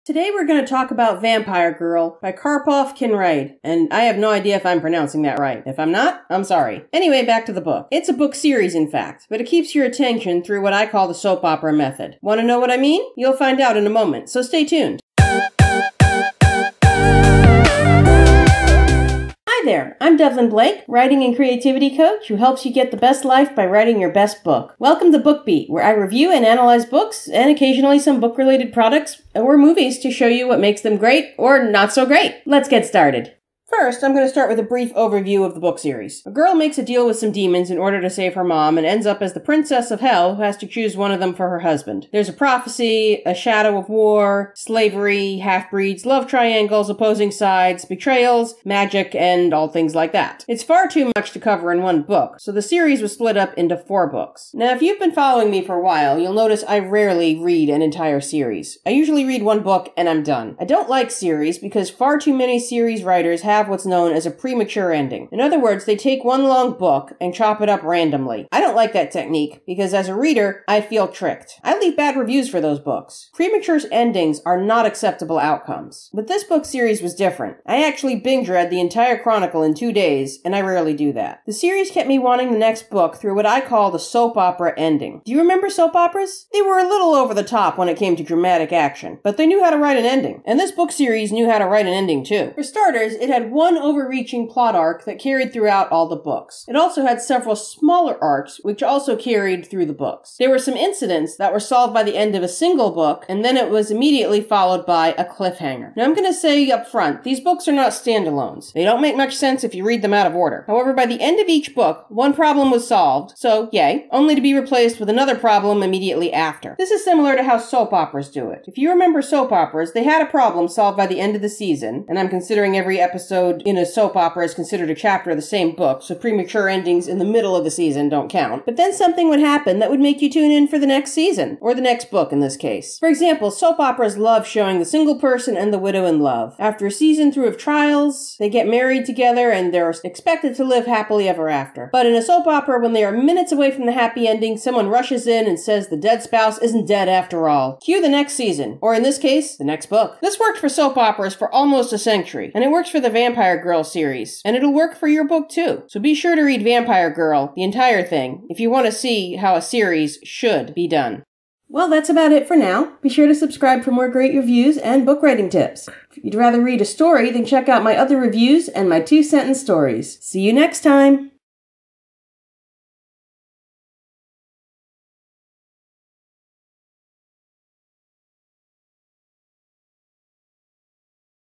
Today we're going to talk about Vampire Girl by Karpov Kinrade, and I have no idea if I'm pronouncing that right. If I'm not, I'm sorry. Anyway, back to the book. It's a book series, in fact, but it keeps your attention through what I call the soap opera method. Want to know what I mean? You'll find out in a moment, so stay tuned. Hi there, I'm Devin Blake, writing and creativity coach who helps you get the best life by writing your best book. Welcome to Book Beat, where I review and analyze books and occasionally some book-related products or movies to show you what makes them great or not so great. Let's get started. First, I'm going to start with a brief overview of the book series. A girl makes a deal with some demons in order to save her mom and ends up as the princess of hell who has to choose one of them for her husband. There's a prophecy, a shadow of war, slavery, half-breeds, love triangles, opposing sides, betrayals, magic, and all things like that. It's far too much to cover in one book, so the series was split up into 4 books. Now, if you've been following me for a while, you'll notice I rarely read an entire series. I usually read one book and I'm done. I don't like series because far too many series writers have what's known as a premature ending. In other words, they take one long book and chop it up randomly. I don't like that technique because as a reader, I feel tricked. I leave bad reviews for those books. Premature endings are not acceptable outcomes. But this book series was different. I actually binge-read the entire chronicle in 2 days, and I rarely do that. The series kept me wanting the next book through what I call the soap opera ending. Do you remember soap operas? They were a little over the top when it came to dramatic action, but they knew how to write an ending. And this book series knew how to write an ending too. For starters, it had one overreaching plot arc that carried throughout all the books. It also had several smaller arcs, which also carried through the books. There were some incidents that were solved by the end of a single book, and then it was immediately followed by a cliffhanger. Now I'm going to say up front, these books are not standalones. They don't make much sense if you read them out of order. However, by the end of each book, one problem was solved, so yay, only to be replaced with another problem immediately after. This is similar to how soap operas do it. If you remember soap operas, they had a problem solved by the end of the season, and I'm considering every episode in a soap opera is considered a chapter of the same book, so premature endings in the middle of the season don't count. But then something would happen that would make you tune in for the next season, or the next book in this case. For example, soap operas love showing the single person and the widow in love. After a season through of trials, they get married together and they're expected to live happily ever after. But in a soap opera, when they are minutes away from the happy ending, someone rushes in and says the dead spouse isn't dead after all. Cue the next season, or in this case, the next book. This worked for soap operas for almost a century, and it works for the Vampire Girl series, and it'll work for your book too. So be sure to read Vampire Girl, the entire thing, if you want to see how a series should be done. Well, that's about it for now. Be sure to subscribe for more great reviews and book writing tips. If you'd rather read a story, then check out my other reviews and my 2-sentence stories. See you next time!